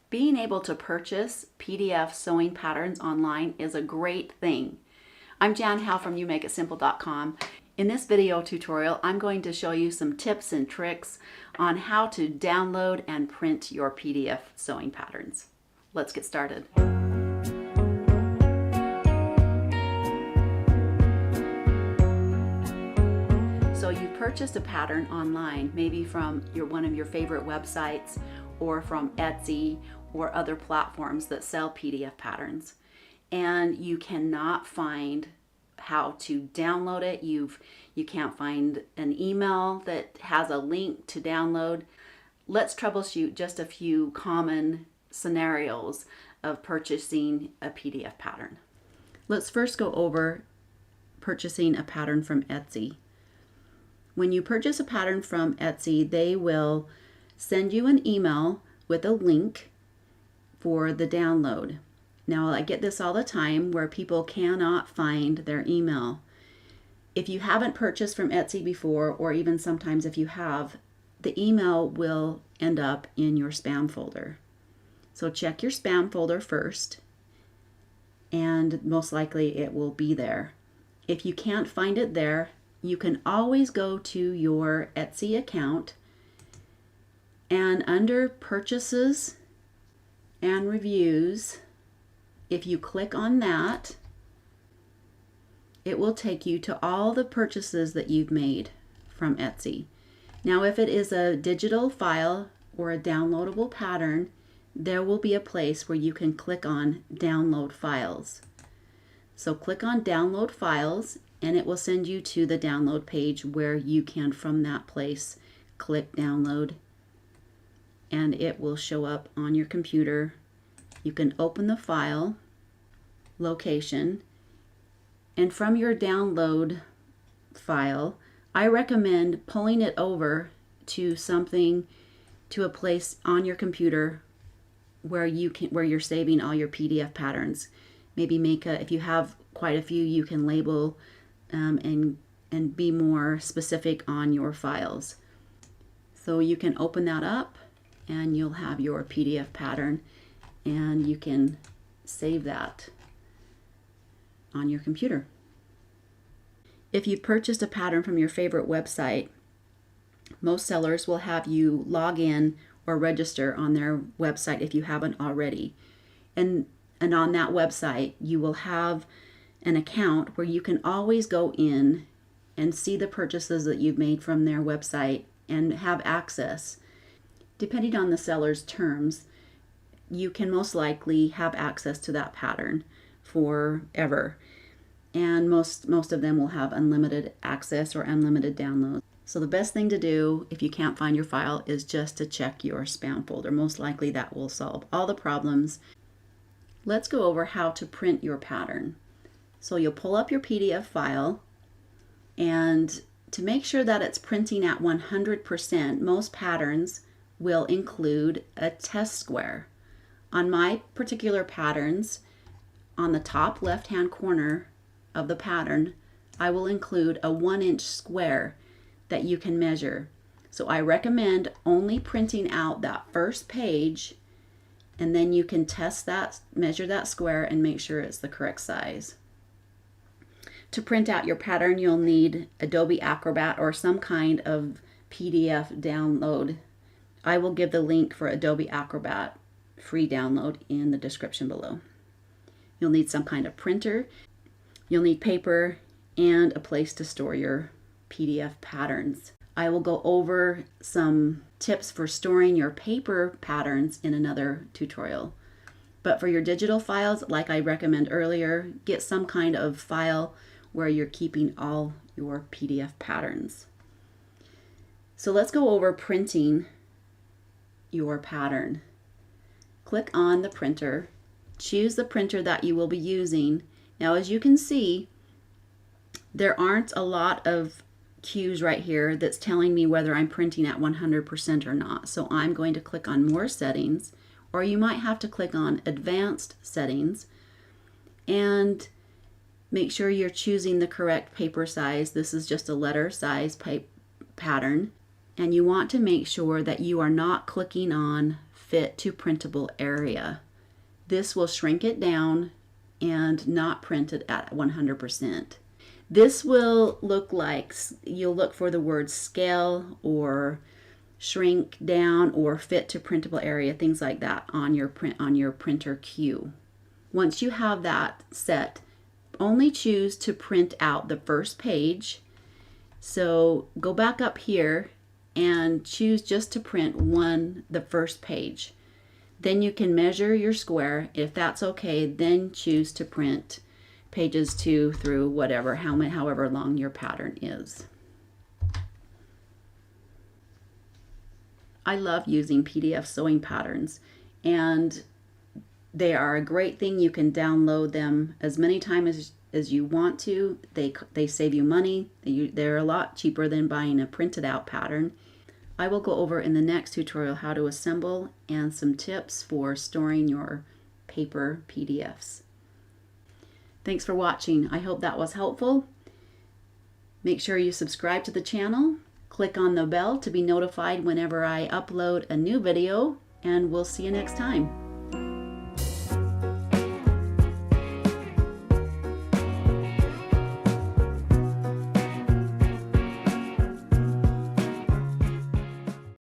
Being able to purchase PDF sewing patterns online is a great thing. I'm Jan Howell from YouMakeItSimple.com. In this video tutorial, I'm going to show you some tips and tricks on how to download and print your PDF sewing patterns. Let's get started. So you purchased a pattern online, maybe from one of your favorite websites or from Etsy or other platforms that sell PDF patterns, and you cannot find how to download it. You can't find an email that has a link to download. Let's troubleshoot just a few common scenarios of purchasing a PDF pattern. Let's first go over purchasing a pattern from Etsy. When you purchase a pattern from Etsy, they will send you an email with a link for the download. Now, I get this all the time where people cannot find their email. If you haven't purchased from Etsy before, or even sometimes if you have, the email will end up in your spam folder. So check your spam folder first, and most likely it will be there. If you can't find it there, you can always go to your Etsy account, and under Purchases and Reviews, if you click on that, it will take you to all the purchases that you've made from Etsy. Now, if it is a digital file or a downloadable pattern, there will be a place where you can click on Download Files. So click on Download Files, and it will send you to the download page where you can, from that place, click Download, and it will show up on your computer. You can open the file location, and from your download file, I recommend pulling it over to a place on your computer where you're saving all your PDF patterns. Maybe if you have quite a few, you can label and be more specific on your files. So you can open that up and you'll have your PDF pattern, and you can save that on your computer. If you've purchased a pattern from your favorite website, most sellers will have you log in or register on their website if you haven't already. And on that website, you will have an account where you can always go in and see the purchases that you've made from their website and have access. Depending on the seller's terms, you can most likely have access to that pattern forever. And most of them will have unlimited access or unlimited downloads. So the best thing to do if you can't find your file is just to check your spam folder. Most likely that will solve all the problems. Let's go over how to print your pattern. So you'll pull up your PDF file, and to make sure that it's printing at 100%, most patterns will include a test square. On my particular patterns, on the top left-hand corner of the pattern, I will include a 1-inch square that you can measure. So I recommend only printing out that first page, and then you can test that, measure that square, and make sure it's the correct size. To print out your pattern, you'll need ADOBE ACROBAT or some kind of PDF download. I will give the link for ADOBE ACROBAT free download in the description below. You'll need some kind of printer, you'll need paper, and a place to store your PDF patterns. I will go over some tips for storing your paper patterns in another tutorial. But for your digital files, like I recommended earlier, get some kind of file where you're keeping all your PDF patterns. So let's go over printing your pattern. Click on the printer, choose the printer that you will be using. Now, as you can see, there aren't a lot of cues right here that's telling me whether I'm printing at 100% or not. So I'm going to click on More Settings, or you might have to click on Advanced Settings, and make sure you're choosing the correct paper size. This is just a letter size pattern, and you want to make sure that you are not clicking on fit to printable area. This will shrink it down and not print it at 100%. This will look like, you'll look for the word scale or shrink down or fit to printable area, things like that on your printer queue. Once you have that set, only choose to print out the first page. So go back up here and choose just to print the first page. Then you can measure your square. If that's okay, then choose to print pages 2 through whatever, however long your pattern is. I love using PDF sewing patterns, and they are a great thing. You can download them as many times as you want to. They save you money. They're a lot cheaper than buying a printed out pattern. I will go over in the next tutorial how to assemble and some tips for storing your paper PDFs. Thanks for watching. I hope that was helpful. Make sure you subscribe to the channel. Click on the bell to be notified whenever I upload a new video, and we'll see you next time.